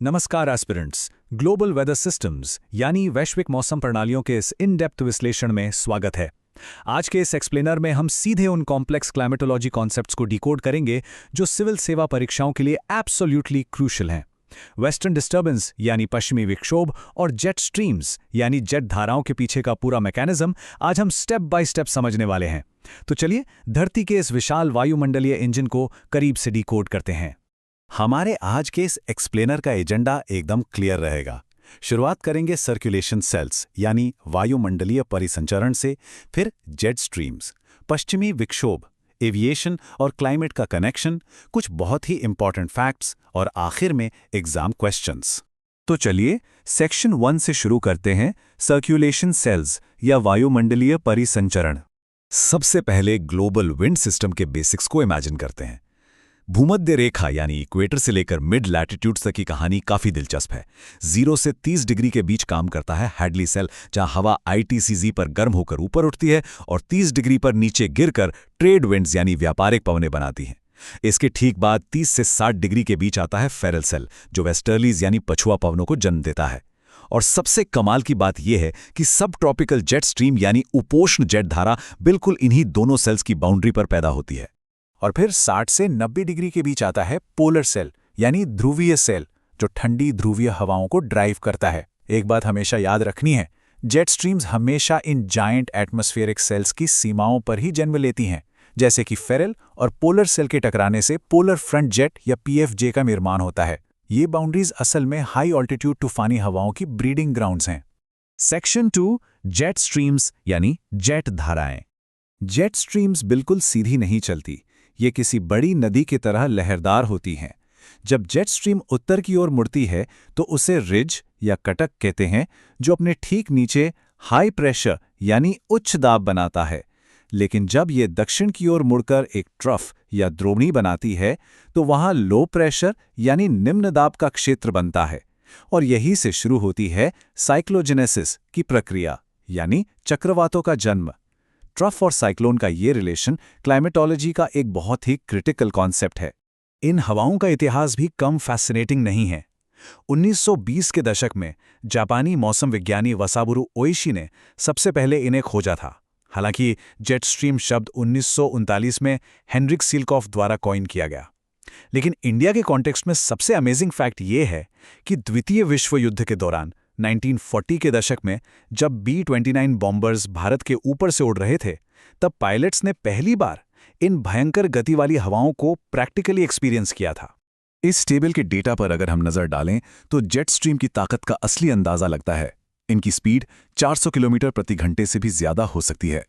नमस्कार aspirants. Global weather systems यानी वैश्विक मौसम प्रणालियों के इस इन डेप्थ विश्लेषण में स्वागत है। आज के इस एक्सप्लेनर में हम सीधे उन कॉम्प्लेक्स क्लाइमेटोलॉजी कॉन्सेप्ट्स को डिकोड करेंगे जो सिविल सेवा परीक्षाओं के लिए एब्सोल्युटली क्रूशियल हैं। वेस्टर्न डिस्टर्बेंस यानी पश्चिमी विक्षोभ और जेट स्ट्रीम्स यानी जेट धाराओं के पीछे का पूरा मैकेनिज्म आज हम स्टेप बाय स्टेप समझने वाले हैं। तो चलिए धरती के इस विशाल वायुमंडलीय इंजन को करीब से डिकोड करते हैं। हमारे आज के इस एक्सप्लेनर का एजेंडा एकदम क्लियर रहेगा। शुरुआत करेंगे सर्कुलेशन सेल्स यानी वायुमंडलीय परिसंचरण से, फिर जेट स्ट्रीम्स, पश्चिमी विक्षोभ, एविएशन और क्लाइमेट का कनेक्शन, कुछ बहुत ही इंपॉर्टेंट फैक्ट्स और आखिर में एग्जाम क्वेश्चंस। तो चलिए सेक्शन 1 से शुरू करते हैं, सर्कुलेशन सेल्स या वायुमंडलीय परिसंचरण। सबसे पहले ग्लोबल विंड सिस्टम के बेसिक्स को इमेजिन करते हैं। भूमध्य रेखा यानी इक्वेटर से लेकर मिड लैटिट्यूड्स तक की कहानी काफी दिलचस्प है। 0 से 30 डिग्री के बीच काम करता है हैडली सेल, जहां हवा ITCZ पर गर्म होकर ऊपर उठती है और 30 डिग्री पर नीचे गिरकर ट्रेड विंड्स यानी व्यापारिक पवनें बनाती हैं। इसके ठीक बाद 30 से 60 डिग्री के बीच आता है फेरल सेल, जो वेस्टर्लीज यानी पछुआ पवनों को जन्म देता है। और सबसे कमाल की बात यह है कि सब ट्रॉपिकल जेट स्ट्रीम यानी उपोष्ण जेट धारा बिल्कुल इन्हीं दोनों सेल्स की बाउंड्री पर पैदा होती है। और फिर 60 से 90 डिग्री के बीच आता है पोलर सेल यानी ध्रुवीय सेल, जो ठंडी ध्रुवीय हवाओं को ड्राइव करता है। एक बात हमेशा याद रखनी है, जेट स्ट्रीम्स हमेशा इन जायंट एटमॉस्फेरिक सेल्स की सीमाओं पर ही जन्म लेती हैं, जैसे कि फेरल और पोलर सेल के टकराने से पोलर फ्रंट जेट या PFJ का निर्माण होता है। ये बाउंड्रीज असल में हाई ऑल्टीट्यूड तूफानी हवाओं की ब्रीडिंग ग्राउंड्स हैं। सेक्शन 2 जेट स्ट्रीम्स यानी जेट धाराएं। जेट स्ट्रीम्स बिल्कुल सीधी नहीं चलती, ये किसी बड़ी नदी की तरह लहरदार होती हैं। जब जेट स्ट्रीम उत्तर की ओर मुड़ती है तो उसे रिज या कटक कहते हैं, जो अपने ठीक नीचे हाई प्रेशर यानी उच्च दाब बनाता है। लेकिन जब ये दक्षिण की ओर मुड़कर एक ट्रफ या द्रोणी बनाती है तो वहां लो प्रेशर यानी निम्न दाब का क्षेत्र बनता है। और यहीं से शुरू होती है साइक्लोजेनेसिस की प्रक्रिया यानी चक्रवातों का जन्म। ट्रफ और साइक्लोन का ये रिलेशन क्लाइमेटोलॉजी का एक बहुत ही क्रिटिकल कॉन्सेप्ट है। इन हवाओं का इतिहास भी कम फैसिनेटिंग नहीं है। 1920 के दशक में जापानी मौसम विज्ञानी वसाबुरु ओइशी ने सबसे पहले इन्हें खोजा था। हालांकि जेट स्ट्रीम शब्द 1939 में हेनरिक सीलकॉफ द्वारा कॉइन किया गया। लेकिन इंडिया के कॉन्टेक्स्ट में सबसे अमेजिंग फैक्ट ये है कि द्वितीय विश्व युद्ध के दौरान 1940 के दशक में जब B-29 बॉम्बर्स भारत के ऊपर से उड़ रहे थे, तब पायलट्स ने पहली बार इन भयंकर गति वाली हवाओं को प्रैक्टिकली एक्सपीरियंस किया था। इस टेबल के डेटा पर अगर हम नजर डालें तो जेट स्ट्रीम की ताकत का असली अंदाजा लगता है। इनकी स्पीड 400 किलोमीटर प्रति घंटे से भी ज्यादा हो सकती है।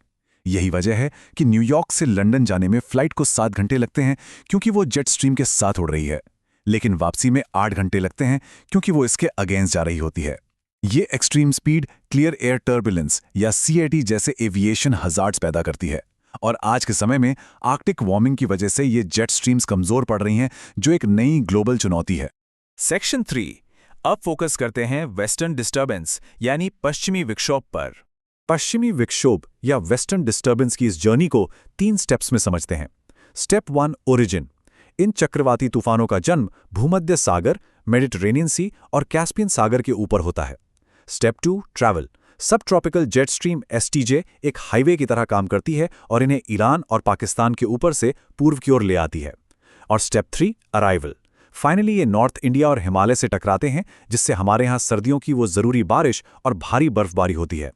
यही वजह है कि न्यूयॉर्क से लंदन जाने में फ्लाइट को 7 घंटे लगते हैं, क्योंकि वो जेट स्ट्रीम के साथ उड़ रही है। लेकिन वापसी में 8 घंटे लगते हैं, क्योंकि वो इसके अगेंस्ट जा रही होती है। ये extreme speed clear air turbulence या CAT जैसे एविएशन हजार्ड्स पैदा करती है। और आज के समय में आर्कटिक वार्मिंग की वजह से ये जेट स्ट्रीम्स कमजोर पड़ रही हैं, जो एक नई ग्लोबल चुनौती है। सेक्शन 3 अब फोकस करते हैं वेस्टर्न डिस्टर्बेंस यानी पश्चिमी विक्षोभ पर। पश्चिमी विक्षोभ या वेस्टर्न डिस्टर्बेंस की इस जर्नी को 3 स्टेप्स में समझते हैं। Step 1 origin. इन चक्रवाती तूफानों का जन्म भूमध्य सागर, मेडिटरेनियन सी और कैस्पियन सागर के ऊपर होता है। Step 2 travel. सब ट्रॉपिकल जेट स्ट्रीम STJ एक हाईवे की तरह काम करती है और इन्हें ईरान और पाकिस्तान के ऊपर से पूर्व की ओर ले आती है। और स्टेप 3 अराइवल। फाइनली ये नॉर्थ इंडिया और हिमालय से टकराते हैं, जिससे हमारे यहाँ सर्दियों की वो जरूरी बारिश और भारी बर्फबारी होती है।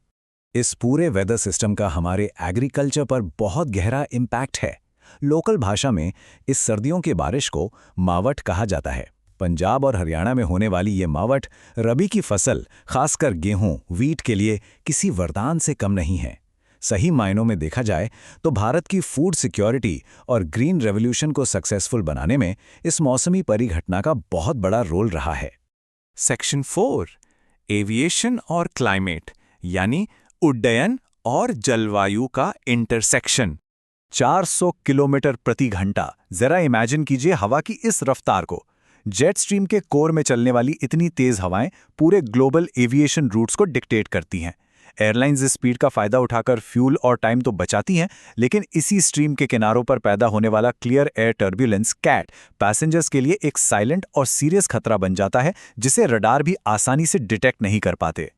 इस पूरे वेदर सिस्टम का हमारे एग्रीकल्चर पर बहुत गहरा इम्पैक्ट है। लोकल भाषा में इस सर्दियों की बारिश को मावट कहा जाता है। पंजाब और हरियाणा में होने वाली ये मावट रबी की फसल, खासकर गेहूं, वीट के लिए किसी वरदान से कम नहीं है। सही मायनों में देखा जाए तो भारत की फूड सिक्योरिटी और ग्रीन रेवोल्यूशन को सक्सेसफुल बनाने में इस मौसमी परिघटना का बहुत बड़ा रोल रहा है। सेक्शन 4 एविएशन और क्लाइमेट यानी उड्डयन और जलवायु का इंटरसेक्शन। 400 किलोमीटर प्रति घंटा। जरा इमेजिन कीजिए हवा की इस रफ्तार को। जेट स्ट्रीम के कोर में चलने वाली इतनी तेज हवाएं पूरे ग्लोबल एविएशन रूट्स को डिक्टेट करती हैं। एयरलाइंस इस स्पीड का फायदा उठाकर फ्यूल और टाइम तो बचाती हैं, लेकिन इसी स्ट्रीम के किनारों पर पैदा होने वाला clear air turbulence CAT passengers के लिए एक साइलेंट और सीरियस खतरा बन जाता है, जिसे रडार भी आसानी से डिटेक्ट नहीं कर पाते।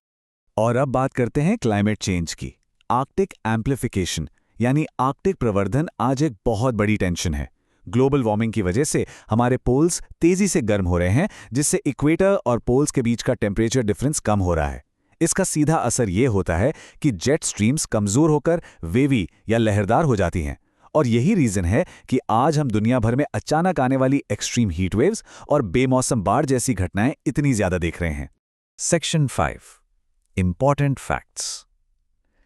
और अब बात करते हैं क्लाइमेट चेंज की। आर्कटिक एम्प्लीफिकेशन यानी आर्कटिक प्रवर्धन आज एक बहुत बड़ी टेंशन है। ग्लोबल वार्मिंग की वजह से हमारे पोल्स तेजी से गर्म हो रहे हैं, जिससे इक्वेटर और पोल्स के बीच का टेम्परेचर डिफरेंस कम हो रहा है। इसका सीधा असर ये होता है कि जेट स्ट्रीम्स कमजोर होकर वेवी या लहरदार हो जाती हैं। और यही रीजन है कि आज हम दुनिया भर में अचानक आने वाली एक्सट्रीम हीट वेव्स और बेमौसम बाढ़ जैसी घटनाएं इतनी ज्यादा देख रहे हैं। Section 5 important facts.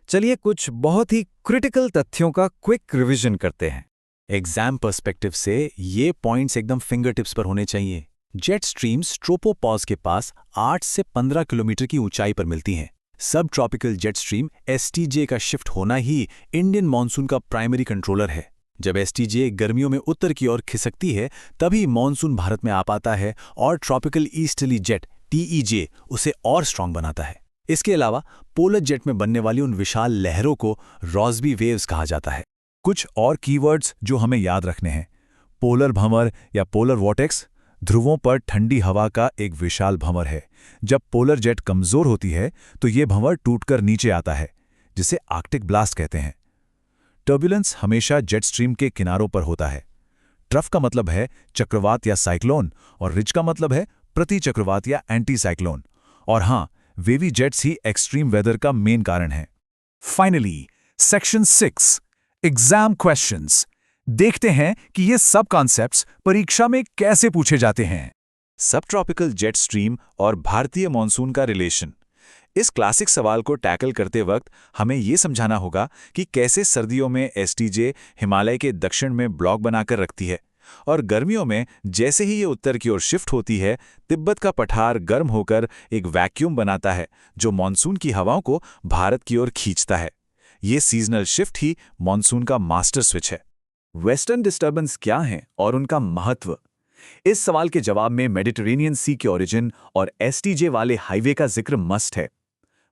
चलिए कुछ बहुत ही क्रिटिकल तथ्यों का क्विक रिवीजन करते हैं। एग्जाम पर्सपेक्टिव से ये पॉइंट्स एकदम फिंगर टिप्स पर होने चाहिए। जेट स्ट्रीम्स ट्रोपोपॉज के पास 8 से 15 किलोमीटर की ऊंचाई पर मिलती हैं। सब ट्रॉपिकल जेट स्ट्रीम एसटीजे का शिफ्ट होना ही इंडियन मॉनसून का प्राइमरी कंट्रोलर है। जब एसटीजे गर्मियों में उत्तर की ओर खिसकती है, तभी मॉनसून भारत में आ पाता है और ट्रॉपिकल ईस्टर्ली जेट टीईजे उसे और स्ट्रांग बनाता है। इसके अलावा पोलर जेट में बनने वाली उन विशाल लहरों को रॉस्बी वेव्स कहा जाता है। कुछ और कीवर्ड्स जो हमें याद रखने हैं। पोलर भंवर या पोलर वॉर्टेक्स ध्रुवों पर ठंडी हवा का एक विशाल भंवर है। जब पोलर जेट कमजोर होती है तो ये भंवर टूटकर नीचे आता है, जिसे आर्कटिक ब्लास्ट कहते हैं। टर्बुलेंस हमेशा जेट स्ट्रीम के किनारों पर होता है। ट्रफ का मतलब है चक्रवात या साइक्लोन, और रिज का मतलब है प्रति चक्रवात या एंटी साइक्लोन। और हां, वेवी जेट्स ही एक्सट्रीम वेदर का मेन कारण है। Finally, section 6 exam questions. देखते हैं कि ये सब कॉन्सेप्ट्स परीक्षा में कैसे पूछे जाते हैं। सब ट्रॉपिकल जेट स्ट्रीम और भारतीय मॉनसून का रिलेशन। इस क्लासिक सवाल को टैकल करते वक्त हमें ये समझाना होगा कि कैसे सर्दियों में एसटीजे हिमालय के दक्षिण में ब्लॉक बनाकर रखती है, और गर्मियों में जैसे ही ये उत्तर की ओर शिफ्ट होती है, तिब्बत का पठार गर्म होकर एक वैक्यूम बनाता है जो मॉनसून की हवाओं को भारत की ओर खींचता है। ये सीजनल शिफ्ट ही मॉनसून का मास्टर स्विच है। वेस्टर्न डिस्टर्बेंस क्या हैं और उनका महत्व? इस सवाल के जवाब में मेडिटेरेनियन सी के ओरिजिन और एसटीजे वाले हाईवे का जिक्र मस्ट है।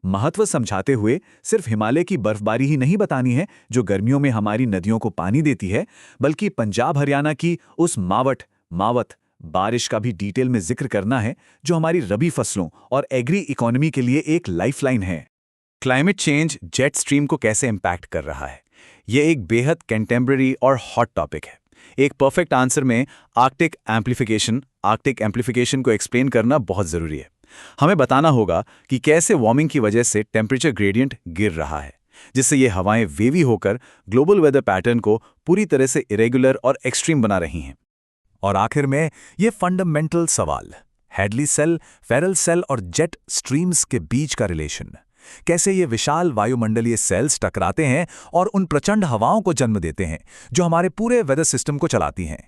महत्व समझाते हुए सिर्फ हिमालय की बर्फबारी ही नहीं बतानी है जो गर्मियों में हमारी नदियों को पानी देती है, बल्कि पंजाब हरियाणा की उस मावत बारिश का भी डिटेल में जिक्र करना है, जो हमारी रबी फसलों और एग्री इकोनॉमी के लिए एक लाइफलाइन है। क्लाइमेट चेंज जेट स्ट्रीम को कैसे इम्पैक्ट कर रहा है, ये एक बेहद कंटेम्पररी और हॉट टॉपिक है। एक परफेक्ट आंसर में आर्कटिक एम्प्लीफिकेशन को एक्सप्लेन करना बहुत ज़रूरी है। हमें बताना होगा कि कैसे वार्मिंग की वजह से टेम्परेचर ग्रेडियंट गिर रहा है, जिससे ये हवाएं वेवी होकर ग्लोबल वेदर पैटर्न को पूरी तरह से इरेगुलर और एक्सट्रीम बना रही हैं। और आखिर में ये फंडामेंटल सवाल, हैडली सेल, फेरल सेल और जेट स्ट्रीम्स के बीच का रिलेशन, कैसे ये विशाल वायुमंडलीय सेल्स टकराते हैं और उन प्रचंड हवाओं को जन्म देते हैं जो हमारे पूरे वेदर सिस्टम को चलाती हैं।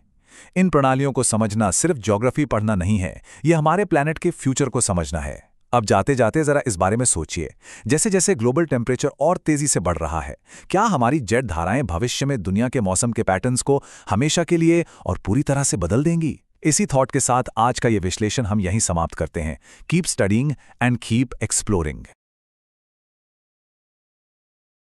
इन प्रणालियों को समझना सिर्फ ज्योग्राफी पढ़ना नहीं है, ये हमारे प्लैनेट के फ्यूचर को समझना है। अब जाते जाते जरा इस बारे में सोचिए, जैसे जैसे ग्लोबल टेम्परेचर और तेजी से बढ़ रहा है, क्या हमारी जेट धाराएं भविष्य में दुनिया के मौसम के पैटर्न्स को हमेशा के लिए और पूरी तरह से बदल देंगी? इसी थॉट के साथ आज का ये विश्लेषण हम यहीं समाप्त करते हैं। Keep studying and keep exploring.